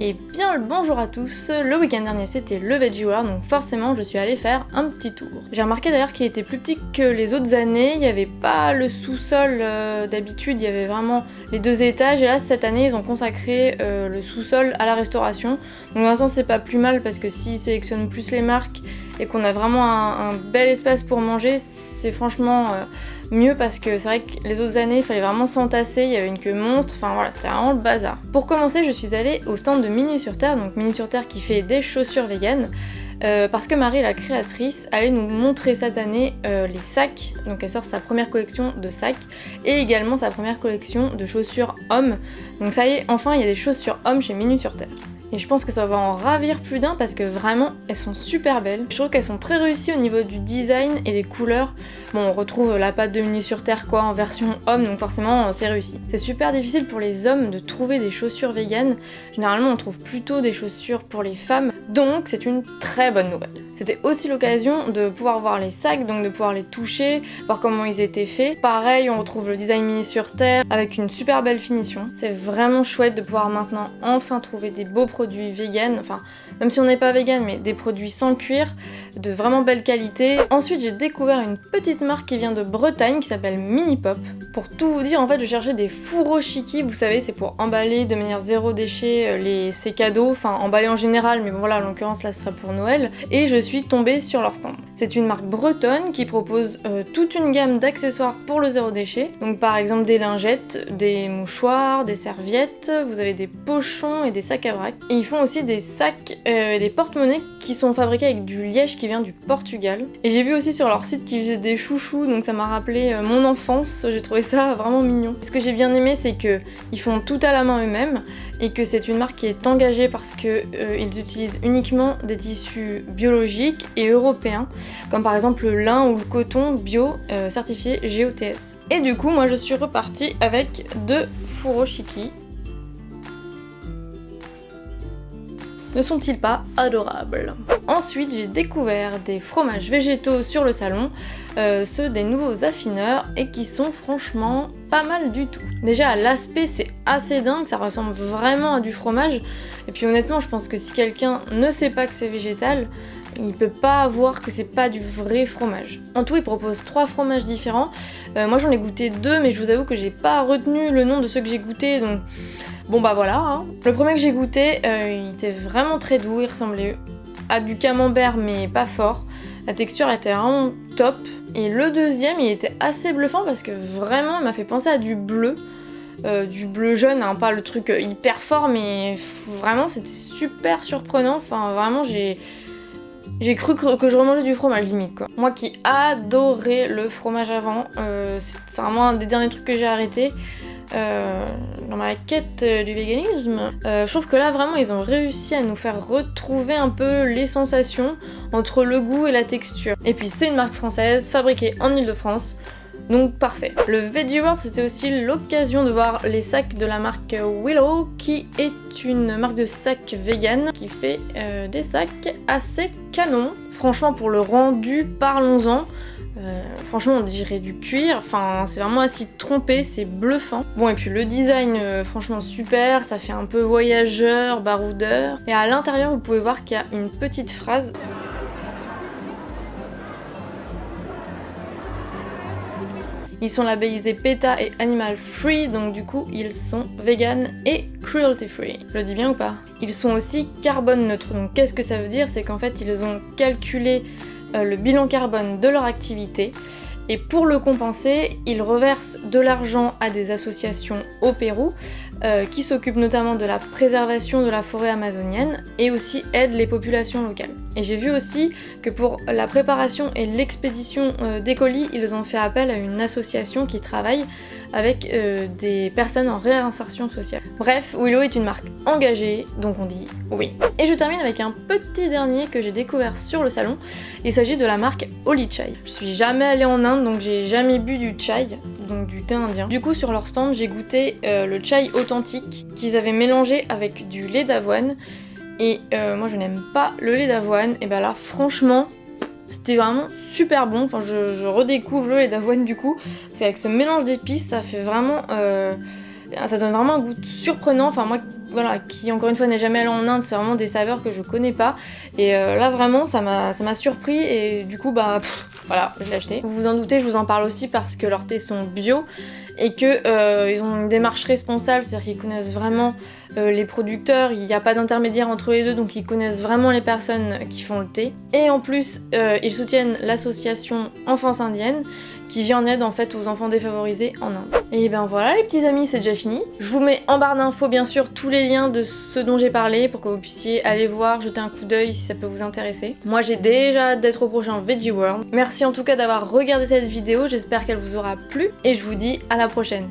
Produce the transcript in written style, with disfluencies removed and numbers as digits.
Et bien le bonjour à tous, le week-end dernier c'était le Veggie World, donc forcément je suis allée faire un petit tour. J'ai remarqué d'ailleurs qu'il était plus petit que les autres années, il n'y avait pas le sous-sol d'habitude, il y avait vraiment les 2 étages, et là cette année ils ont consacré le sous-sol à la restauration. Donc dans un sens c'est pas plus mal parce que s'ils sélectionnent plus les marques et qu'on a vraiment un bel espace pour manger, c'est franchement mieux parce que c'est vrai que les autres années il fallait vraiment s'entasser, il y avait une queue monstre, enfin voilà, c'était vraiment le bazar. Pour commencer, je suis allée au stand de Minuit sur Terre, donc Minuit sur Terre qui fait des chaussures véganes, parce que Marie, la créatrice, allait nous montrer cette année les sacs, donc elle sort sa première collection de sacs, et également sa première collection de chaussures hommes. Donc ça y est, enfin il y a des chaussures hommes chez Minuit sur Terre. Et je pense que ça va en ravir plus d'un parce que vraiment elles sont super belles. Je trouve qu'elles sont très réussies au niveau du design et des couleurs. Bon, on retrouve la pâte de Minuit sur Terre quoi en version homme, donc forcément c'est réussi. C'est super difficile pour les hommes de trouver des chaussures véganes. Généralement on trouve plutôt des chaussures pour les femmes, donc c'est une très bonne nouvelle. C'était aussi l'occasion de pouvoir voir les sacs, donc de pouvoir les toucher, voir comment ils étaient faits. Pareil, on retrouve le design Minuit sur Terre avec une super belle finition. C'est vraiment chouette de pouvoir maintenant enfin trouver des beaux produits vegan, enfin même si on n'est pas vegan, mais des produits sans cuir, de vraiment belle qualité. Ensuite j'ai découvert une petite marque qui vient de Bretagne qui s'appelle Mini Pop. Pour tout vous dire, en fait je cherchais des furoshiki, vous savez c'est pour emballer de manière zéro déchet ces cadeaux, enfin emballer en général, mais bon voilà, en l'occurrence là ce serait pour Noël, et je suis tombée sur leur stand. C'est une marque bretonne qui propose toute une gamme d'accessoires pour le zéro déchet, donc par exemple des lingettes, des mouchoirs, des serviettes, vous avez des pochons et des sacs à vrac. Et ils font aussi des sacs et des porte-monnaies qui sont fabriqués avec du liège qui vient du Portugal. Et j'ai vu aussi sur leur site qu'ils faisaient des chouchous, donc ça m'a rappelé mon enfance, j'ai trouvé ça vraiment mignon. Ce que j'ai bien aimé, c'est qu'ils font tout à la main eux-mêmes et que c'est une marque qui est engagée parce que ils utilisent uniquement des tissus biologiques et européens, comme par exemple le lin ou le coton bio certifié GOTS. Et du coup, moi je suis repartie avec 2 furoshiki. Ne sont-ils pas adorables? Ensuite, j'ai découvert des fromages végétaux sur le salon, ceux des nouveaux affineurs, et qui sont franchement pas mal du tout. Déjà à l'aspect c'est assez dingue, ça ressemble vraiment à du fromage, et puis honnêtement je pense que si quelqu'un ne sait pas que c'est végétal, il peut pas voir que c'est pas du vrai fromage. En tout, il propose 3 fromages différents. Moi j'en ai goûté 2, mais je vous avoue que j'ai pas retenu le nom de ceux que j'ai goûté, donc bon bah voilà. Hein. Le premier que j'ai goûté, il était vraiment très doux, il ressemblait à du camembert mais pas fort. La texture était vraiment top. Et le deuxième, il était assez bluffant parce que vraiment il m'a fait penser à du bleu jaune, hein, pas le truc hyper fort, mais vraiment c'était super surprenant. Enfin vraiment j'ai cru que je remangeais du fromage limite quoi. Moi qui adorais le fromage avant, c'est vraiment un des derniers trucs que j'ai arrêté dans ma quête du véganisme. Je trouve que là vraiment ils ont réussi à nous faire retrouver un peu les sensations entre le goût et la texture. Et puis c'est une marque française, fabriquée en Ile-de-France, donc parfait. Le Veggie World, c'était aussi l'occasion de voir les sacs de la marque Willow, qui est une marque de sacs vegan qui fait des sacs assez canons. Franchement pour le rendu, parlons-en. Franchement on dirait du cuir, enfin c'est vraiment à s'y tromper, c'est bluffant. Bon et puis le design franchement super, ça fait un peu voyageur, baroudeur. Et à l'intérieur vous pouvez voir qu'il y a une petite phrase. Ils sont labellisés PETA et Animal Free, donc du coup ils sont vegan et cruelty free. Je le dis bien ou pas? Ils sont aussi carbone neutre, donc qu'est-ce que ça veut dire? C'est qu'en fait ils ont calculé le bilan carbone de leur activité et pour le compenser, ils reversent de l'argent à des associations au Pérou qui s'occupent notamment de la préservation de la forêt amazonienne et aussi aident les populations locales. Et j'ai vu aussi que pour la préparation et l'expédition des colis, ils ont fait appel à une association qui travaille avec des personnes en réinsertion sociale. Bref, Willow est une marque engagée, donc on dit oui. Et je termine avec un petit dernier que j'ai découvert sur le salon. Il s'agit de la marque Holy Chai. Je suis jamais allée en Inde, donc j'ai jamais bu du chai, donc du thé indien. Du coup, sur leur stand, j'ai goûté le chai authentique qu'ils avaient mélangé avec du lait d'avoine. Et moi, je n'aime pas le lait d'avoine. Et ben là, franchement, c'était vraiment super bon. Enfin, je redécouvre le lait d'avoine du coup. Parce qu'avec ce mélange d'épices, ça fait vraiment ça donne vraiment un goût surprenant. Enfin moi, voilà, qui encore une fois n'est jamais allé en Inde, c'est vraiment des saveurs que je connais pas. Et là vraiment, ça m'a surpris et du coup voilà, je l'ai acheté. Vous vous en doutez, je vous en parle aussi parce que leurs thés sont bio et que ils ont une démarche responsable, c'est-à-dire qu'ils connaissent vraiment les producteurs, il n'y a pas d'intermédiaire entre les deux, donc ils connaissent vraiment les personnes qui font le thé. Et en plus, ils soutiennent l'association Enfance Indienne, qui vient en aide en fait aux enfants défavorisés en Inde. Et ben voilà les petits amis, c'est déjà fini. Je vous mets en barre d'infos bien sûr tous les liens de ce dont j'ai parlé pour que vous puissiez aller voir, jeter un coup d'œil si ça peut vous intéresser. Moi j'ai déjà hâte d'être au prochain Veggie World. Merci en tout cas d'avoir regardé cette vidéo, j'espère qu'elle vous aura plu et je vous dis à la prochaine.